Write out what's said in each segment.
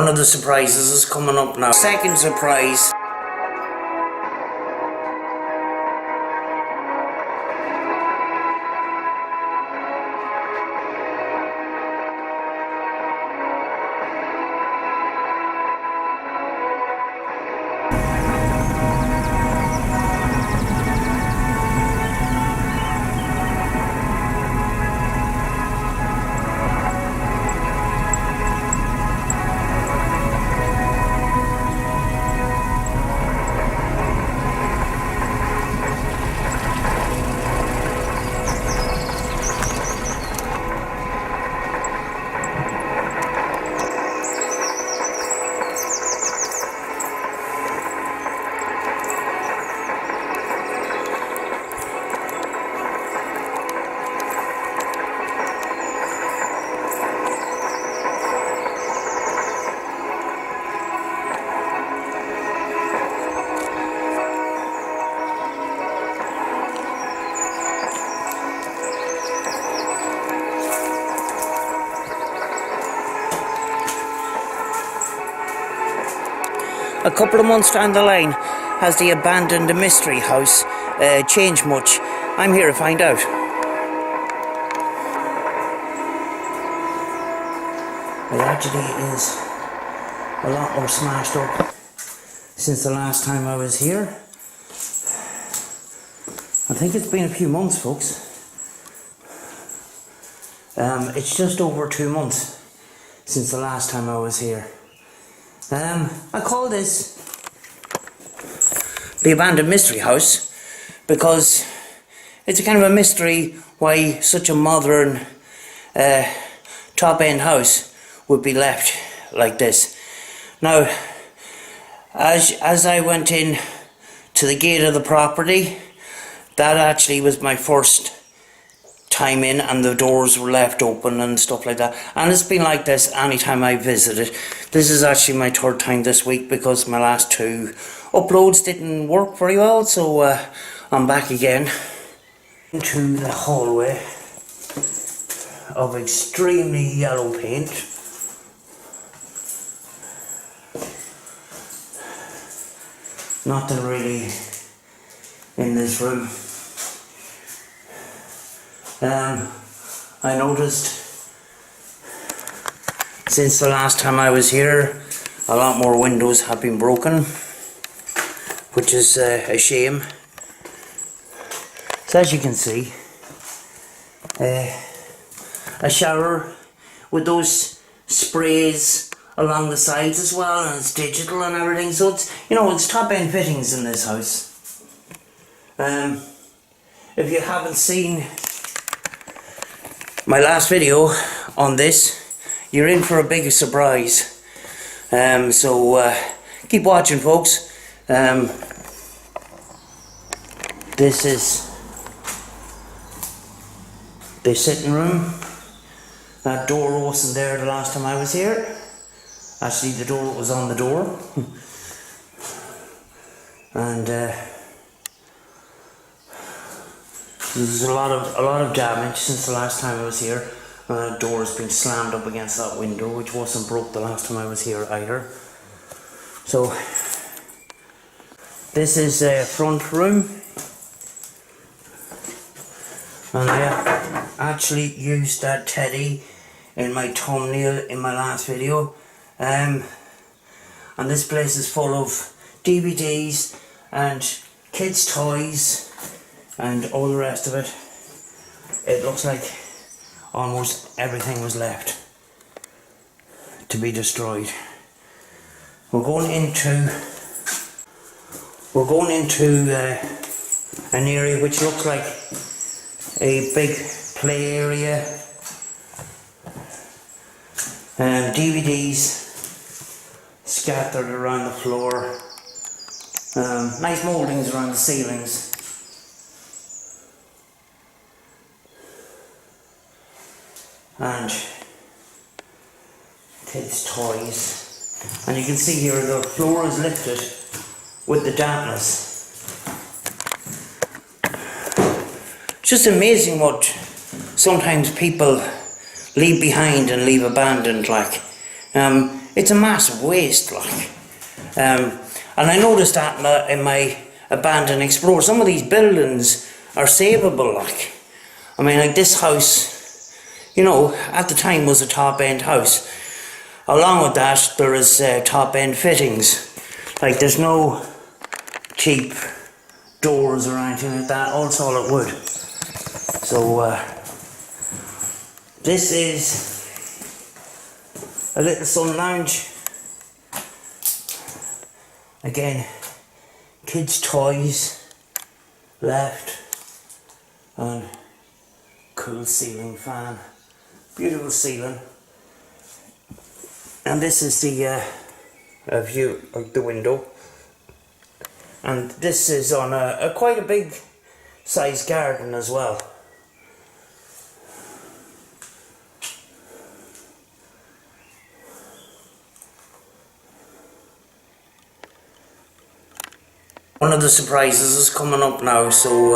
One of the surprises is coming up now. Second surprise. A couple of months down the line, has the abandoned mystery house changed much? I'm here to find out. It actually is a lot more smashed up since the last time I was here. I think it's been a few months, folks. It's just over 2 months since the last time I was here. I call this the abandoned mystery house because it's a kind of a mystery why such a modern top-end house would be left like this. Now, as I went in to the gate of the property, that actually was my first time in, and the doors were left open and stuff like that, and it's been like this anytime I visited. This is actually my third time this week because my last 2 uploads didn't work very well, so I'm back again into the hallway of extremely yellow paint. Nothing really in this room. I noticed since the last time I was here, a lot more windows have been broken, which is a shame. So as you can see, a shower with those sprays along the sides as well, and it's digital and everything, so it's, you know, it's top end fittings in this house. If you haven't seen my last video on this, you're in for a big surprise. So keep watching, folks. This is the sitting room. That door wasn't there the last time I was here. Actually, the door was on the door. And there's a lot of damage since the last time I was here. The door has been slammed up against that window, which wasn't broke the last time I was here either. So this is a front room, and I actually used that teddy in my thumbnail in my last video. And this place is full of DVDs and kids' toys and all the rest of it. It looks like almost everything was left to be destroyed. We're going into an area which looks like a big play area, and DVDs scattered around the floor, nice mouldings around the ceilings. And kids' toys, and you can see here the floor is lifted with the dampness. It's just amazing what sometimes people leave behind and leave abandoned. Like, it's a massive waste, like. And I noticed that in my abandoned Explorer. Some of these buildings are savable, like. I mean, like this house, you know, at the time was a top-end house. Along with that, there is top-end fittings. Like, there's no cheap doors or anything like that, all solid wood. So, this is a little sun lounge. Again, kids' toys left, and cool ceiling fan, beautiful ceiling. And this is the view of the window, and this is on a quite a big sized garden as well. One of the surprises is coming up now, so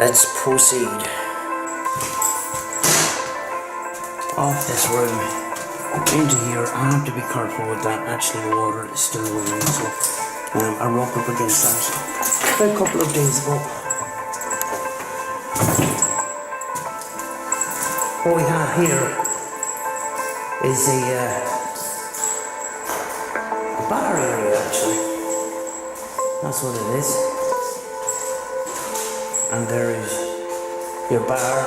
let's proceed. Off this room into here. I have to be careful with that. Actually, the water is still running, so I rock up against that a couple of days ago. What we have here is a bar area, actually. That's what it is. And there is your bar,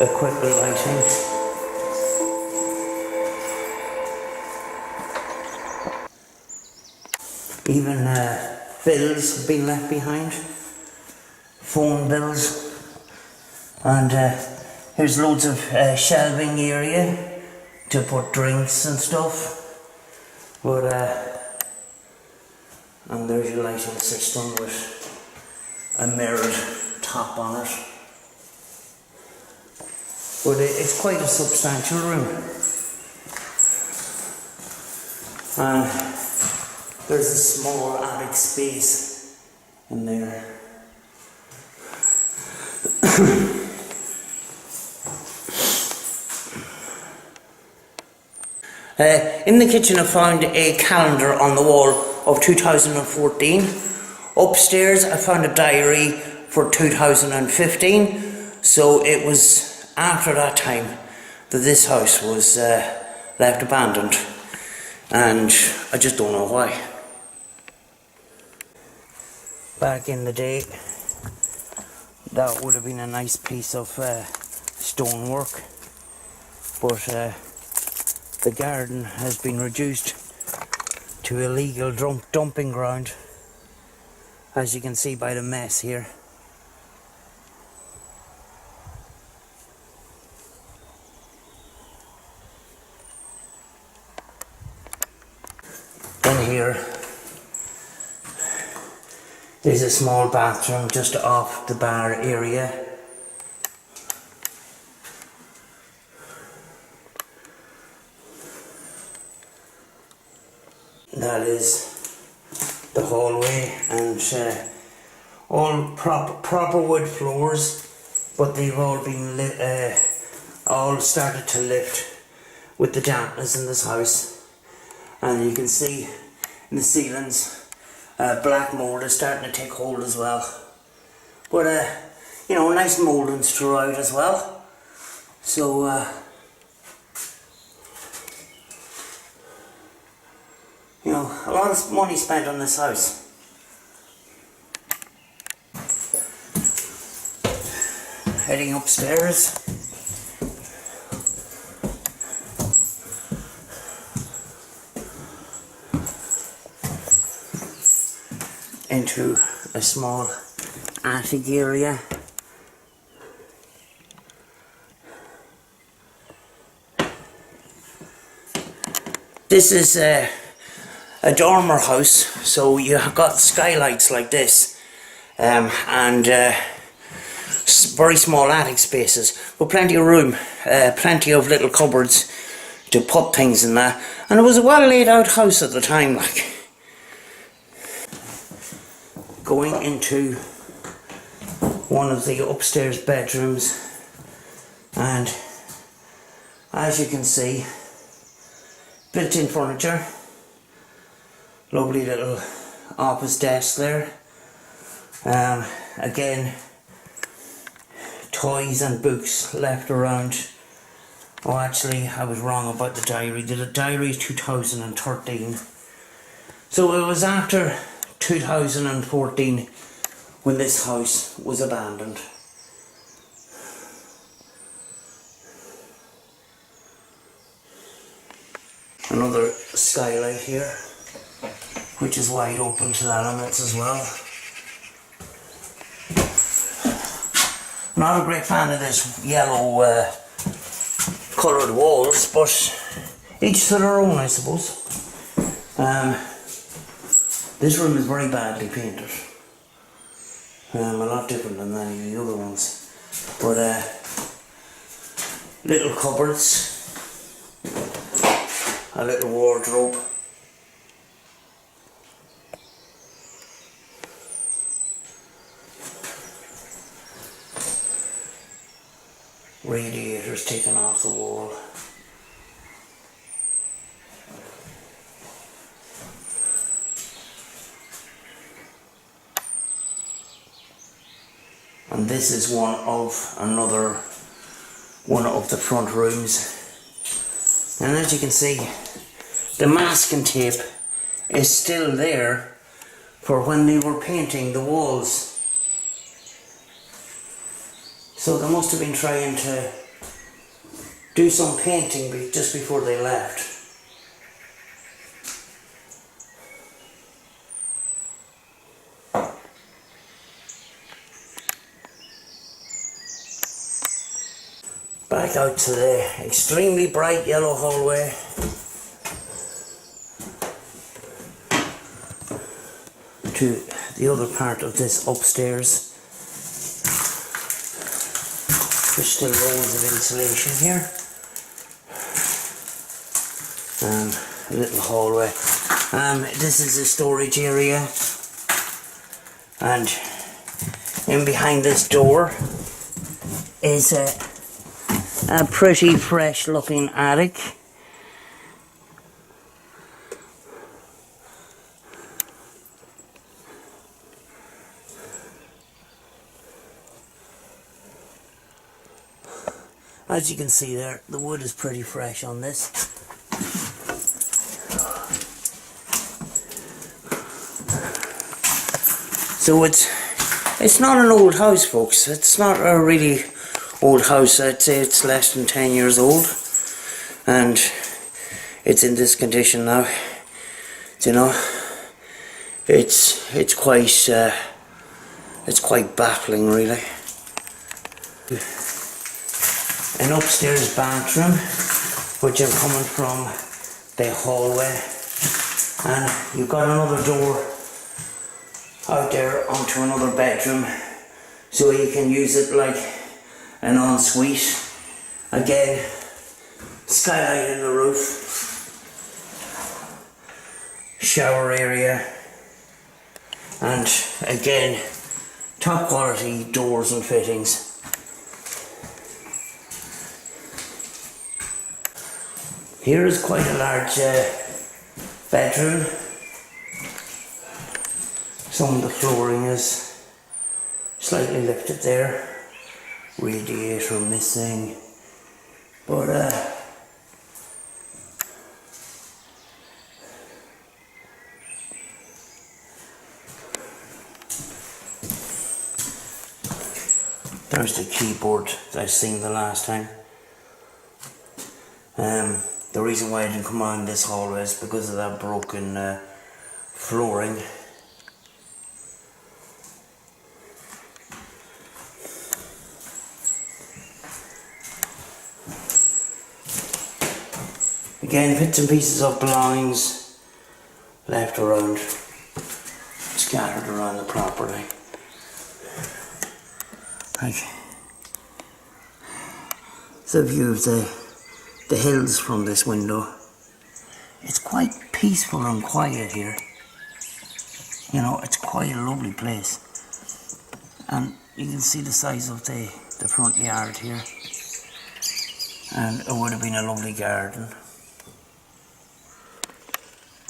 equipped lighting. Even bills have been left behind, phone bills, and here's loads of shelving area to put drinks and stuff. But and there's your lighting system with a mirrored top on it. But it's quite a substantial room. And there's a small attic space in there. In the kitchen I found a calendar on the wall of 2014. Upstairs I found a diary for 2015. So it was after that time that this house was left abandoned. And I just don't know why. Back in the day, that would have been a nice piece of stonework, but the garden has been reduced to illegal dumping ground, as you can see by the mess here. In here there's a small bathroom just off the bar area. That is the hallway, and all proper wood floors, but they've all been all started to lift with the dampness in this house. And you can see in the ceilings black mould is starting to take hold as well. But you know, nice mouldings throughout as well. So you know, a lot of money spent on this house. Heading upstairs. Into a small attic area. This is a dormer house, so you have got skylights like this, and very small attic spaces, but plenty of room, plenty of little cupboards to put things in that, and it was a well laid out house at the time, like. Going into one of the upstairs bedrooms, and as you can see, built-in furniture, lovely little office desk there. Again, toys and books left around. Oh, actually, I was wrong about the diary. The diary is 2013. So it was after 2014 when this house was abandoned. Another skylight here, which is wide open to the elements as well. Not a great fan of this yellow coloured walls, but each to their own, I suppose. This room is very badly painted. A lot different than any of the other ones. But little cupboards, a little wardrobe. Radiators taken off the wall. And this is one of the front rooms. And as you can see, the masking tape is still there for when they were painting the walls. So they must have been trying to do some painting just before they left. Back out to the extremely bright yellow hallway. To the other part of this upstairs. There's still rolls of insulation here. A little hallway. This is a storage area. And in behind this door is a pretty fresh looking attic. As you can see there, the wood is pretty fresh on this. So it's not an old house, folks. It's not a really old house. I'd say it's less than 10 years old, and it's in this condition now. You know, it's quite baffling, really. An upstairs bathroom, which I'm coming from the hallway, and you've got another door out there onto another bedroom, so you can use it like an ensuite. Again, skylight in the roof, shower area, and again, top quality doors and fittings. Here is quite a large bedroom. Some of the flooring is slightly lifted there. Radiator missing. But there's the keyboard that I seen the last time. The reason why I didn't come on this hallway is because of that broken flooring. Again, bits and pieces of belongings left around, scattered around the property. Okay. It's a view of the hills from this window. It's quite peaceful and quiet here. You know, it's quite a lovely place. And you can see the size of the front yard here. And it would have been a lovely garden.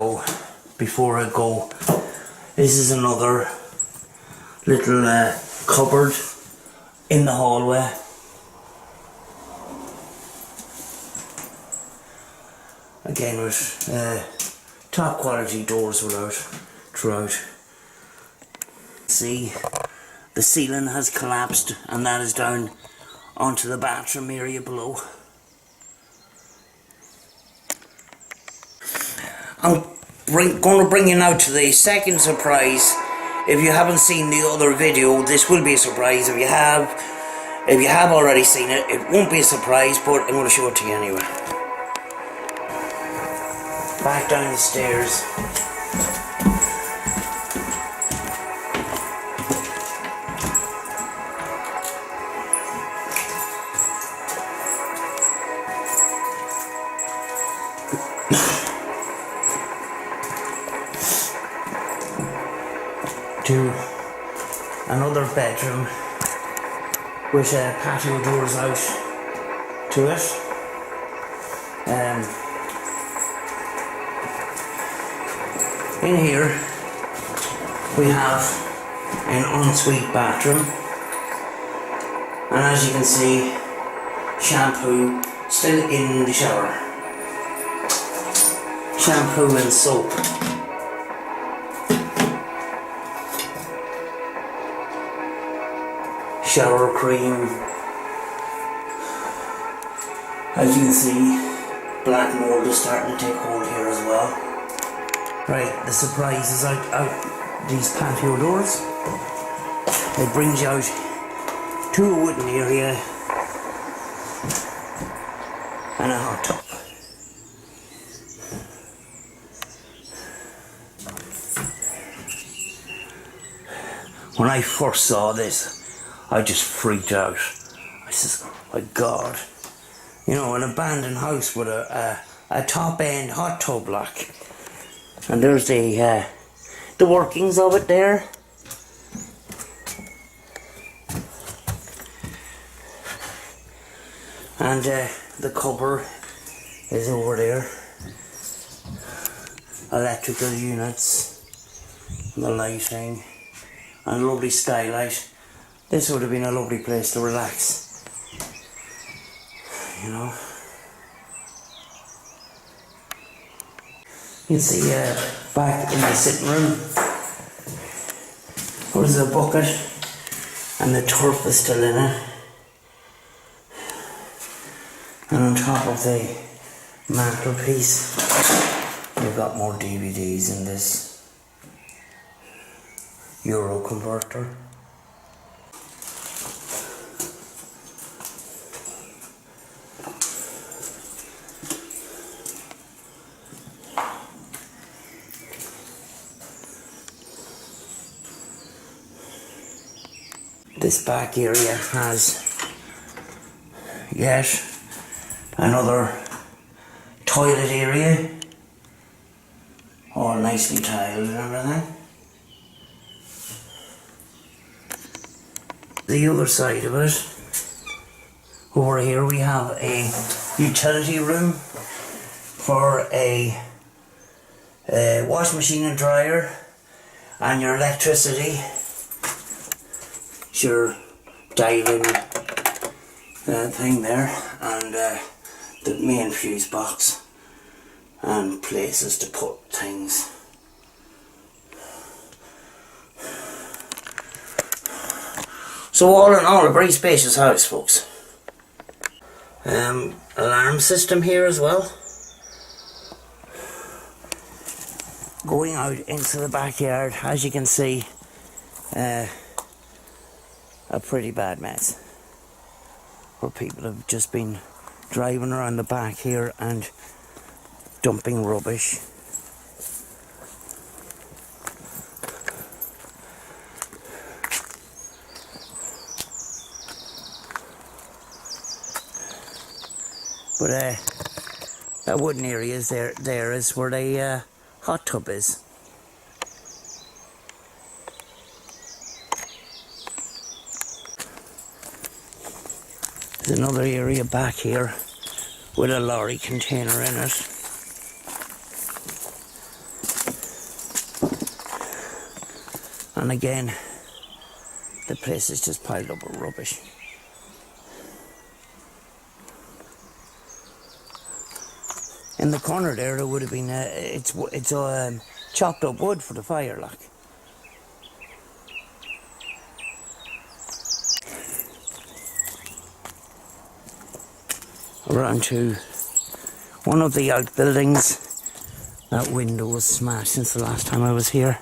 Oh, before I go, this is another little cupboard in the hallway. Again with top quality doors throughout. See, the ceiling has collapsed and that is down onto the bathroom area below. I'm going to bring you now to the second surprise. If you haven't seen the other video, this will be a surprise. If you have already seen it, it won't be a surprise, but I'm going to show it to you anyway. Back down the stairs. To another bedroom with patio doors out to it. In here we have an ensuite bathroom, and as you can see, shampoo still in the shower. Shampoo and soap. Shower cream. As you can see, black mold is starting to take hold here as well. Right, the surprise is out these patio doors. It brings you out to a wooden area and a hot tub. When I first saw this, I just freaked out. I says, oh my God. You know, an abandoned house with a top end hot tub like. And there's the workings of it there. And the cupboard is over there. Electrical units, and the lighting, and a lovely skylight. This would have been a lovely place to relax, you know. You can see back in the sitting room, there's a bucket and the turf is still in it. And on top of the mantelpiece, you've got more DVDs in this Euro converter. This back area has yet another toilet area, all nicely tiled and everything. The other side of it, over here we have a utility room for a wash machine and dryer and your electricity. Your dialing thing there, and the main fuse box, and places to put things. So all in all, a very spacious house, folks. Alarm system here as well. Going out into the backyard, as you can see, a pretty bad mess, where people have just been driving around the back here and dumping rubbish. But that wooden area is there is where the hot tub is. There's another area back here with a lorry container in it. And again, the place is just piled up with rubbish. In the corner there would have been it's chopped up wood for the fire, like. We're on to one of the outbuildings. That window was smashed since the last time I was here.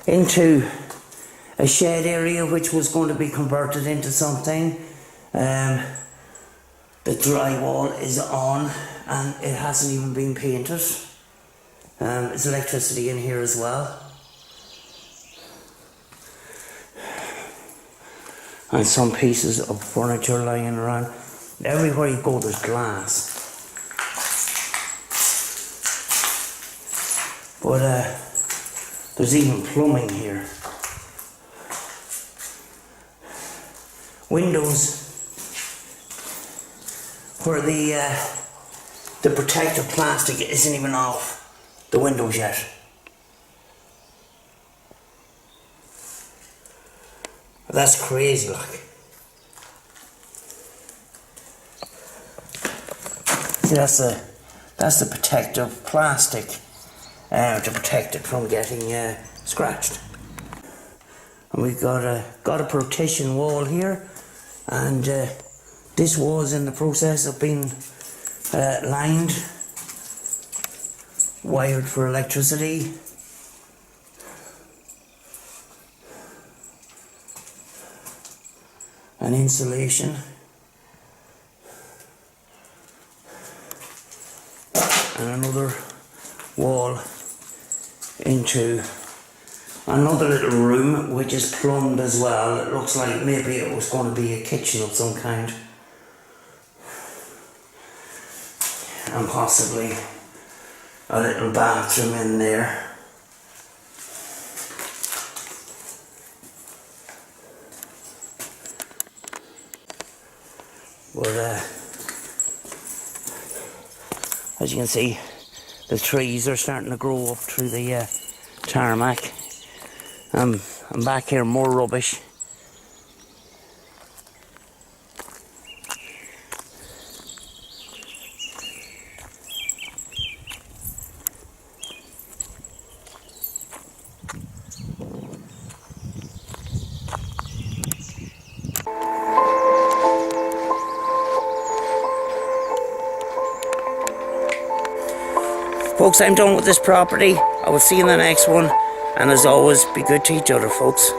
Into a shed area which was going to be converted into something. The drywall is on and it hasn't even been painted. There's electricity in here as well. And some pieces of furniture lying around. Everywhere you go there's glass. But there's even plumbing here. Windows where the protective plastic isn't even off the windows yet. That's crazy, like. See, that's the protective plastic to protect it from getting scratched. And we've got a partition wall here, and this wall is in the process of being lined, wired for electricity. And insulation. And another wall into another little room which is plumbed as well. It looks like maybe it was going to be a kitchen of some kind. And possibly a little bathroom in there. But as you can see, the trees are starting to grow up through the tarmac. I'm back here, more rubbish. Folks, I'm done with this property. I will see you in the next one. And as always, be good to each other, folks.